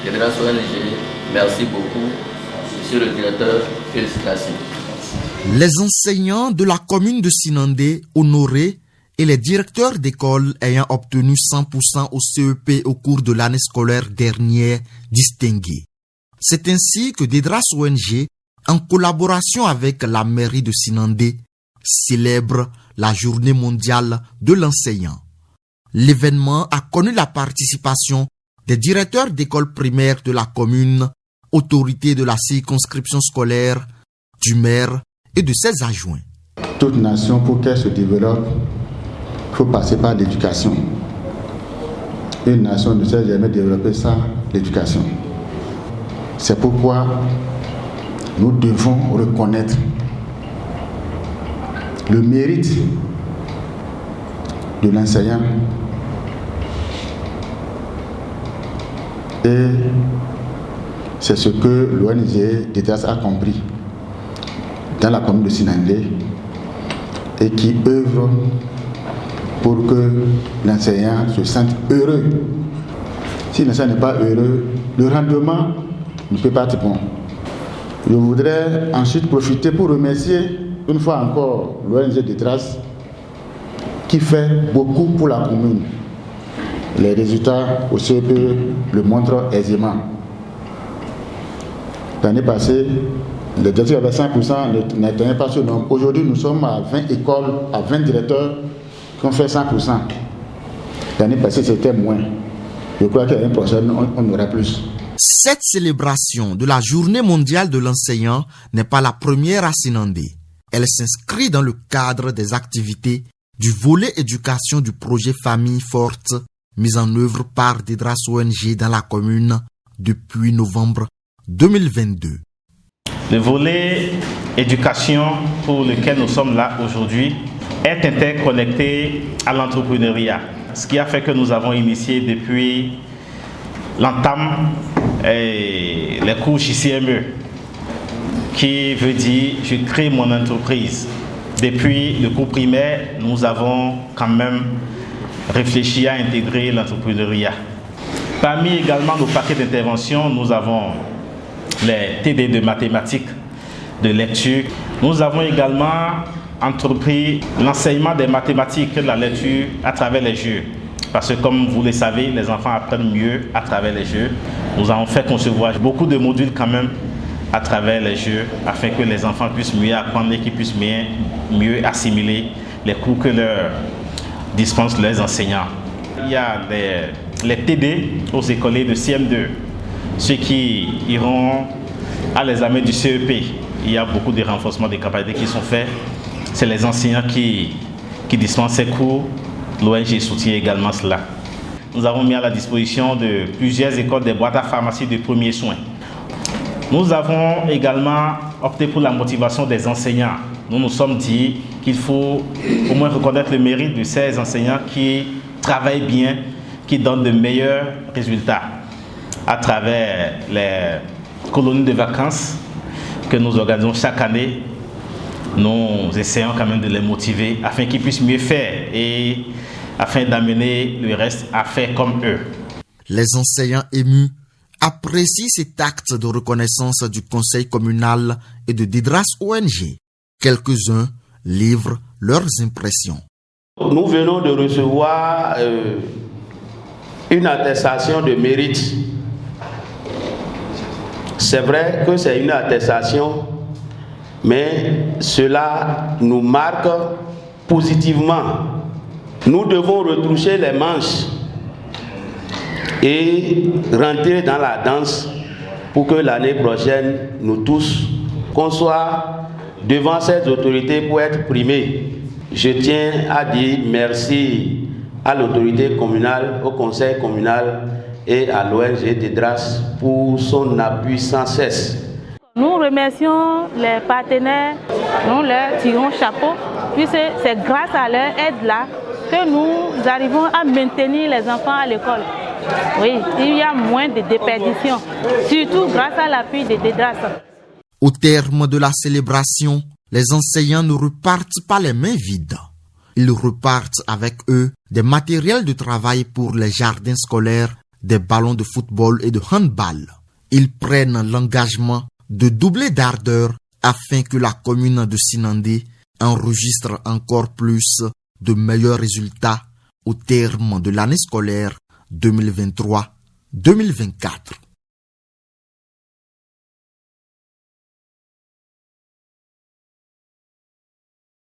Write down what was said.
Dédras ONG, merci beaucoup. Monsieur le directeur, félicitations. Les enseignants de la commune de Sinandé, honorés, et les directeurs d'école ayant obtenu 100% au CEP au cours de l'année scolaire dernière, distingués. C'est ainsi que Dédras ONG, en collaboration avec la mairie de Sinandé, célèbre la journée mondiale de l'enseignant. L'événement a connu la participation des directeurs d'école primaire de la commune, autorités de la circonscription scolaire, du maire et de ses adjoints. Toute nation, pour qu'elle se développe, il faut passer par l'éducation. Une nation ne sait jamais développer sans l'éducation. C'est pourquoi nous devons reconnaître le mérite de l'enseignant et c'est ce que l'ONG Dédras a compris dans la commune de Sinandé et qui œuvre pour que l'enseignant se sente heureux. Si l'enseignant n'est pas heureux, le rendement ne peut pas être bon. Je voudrais ensuite profiter pour remercier une fois encore l'ONG Dédras qui fait beaucoup pour la commune. Les résultats au CEP le montrent aisément. L'année passée, les directeurs avaient 5% n'atteignaient pas ce nombre. Aujourd'hui, nous sommes à 20 écoles, à 20 directeurs qui ont fait 100%. L'année passée, c'était moins. Je crois qu'à l'année prochaine, on aura plus. Cette célébration de la Journée mondiale de l'enseignant n'est pas la première à Sinandé. Elle s'inscrit dans le cadre des activités du volet éducation du projet Famille Forte, mis en œuvre par Dédras ONG dans la commune depuis novembre 2022. Le volet éducation pour lequel nous sommes là aujourd'hui est interconnecté à l'entrepreneuriat, ce qui a fait que nous avons initié depuis l'entame les cours JCME, qui veut dire je crée mon entreprise. Depuis le cours primaire, nous avons quand même réfléchi à intégrer l'entrepreneuriat. Parmi également nos paquets d'intervention, nous avons les TD de mathématiques, de lecture. Nous avons également entrepris l'enseignement des mathématiques et de la lecture à travers les jeux. Parce que comme vous le savez, les enfants apprennent mieux à travers les jeux. Nous avons fait concevoir beaucoup de modules quand même à travers les jeux afin que les enfants puissent mieux apprendre et qu'ils puissent mieux assimiler les cours que leur dispensent les enseignants. Il y a les TD aux écoliers de CM2, ceux qui iront à l'examen du CEP. Il y a beaucoup de renforcements des capacités qui sont faits. C'est les enseignants qui dispensent ces cours. L'ONG soutient également cela. Nous avons mis à la disposition de plusieurs écoles des boîtes à pharmacie de premiers soins. Nous avons également opté pour la motivation des enseignants. Nous nous sommes dit qu'il faut au moins reconnaître le mérite de ces enseignants qui travaillent bien, qui donnent de meilleurs résultats à travers les colonies de vacances que nous organisons chaque année. Nous essayons quand même de les motiver afin qu'ils puissent mieux faire et afin d'amener le reste à faire comme eux. Les enseignants émus apprécient cet acte de reconnaissance du conseil communal et de Dédras ONG. Quelques-uns livrent leurs impressions. Nous venons de recevoir une attestation de mérite. C'est vrai que c'est une attestation, mais cela nous marque positivement. Nous devons retroucher les manches et rentrer dans la danse pour que l'année prochaine, nous tous, qu'on soit devant ces autorités pour être primés. Je tiens à dire merci à l'autorité communale, au conseil communal et à l'ONG Dédras pour son appui sans cesse. Nous remercions les partenaires, nous leur tirons chapeau, puisque c'est grâce à leur aide-là que nous arrivons à maintenir les enfants à l'école. Oui, il y a moins de déperdition, surtout grâce à l'appui de Dédras. Au terme de la célébration, les enseignants ne repartent pas les mains vides. Ils repartent avec eux des matériels de travail pour les jardins scolaires des ballons de football et de handball. Ils prennent l'engagement de doubler d'ardeur afin que la commune de Sinandé enregistre encore plus de meilleurs résultats au terme de l'année scolaire 2023-2024.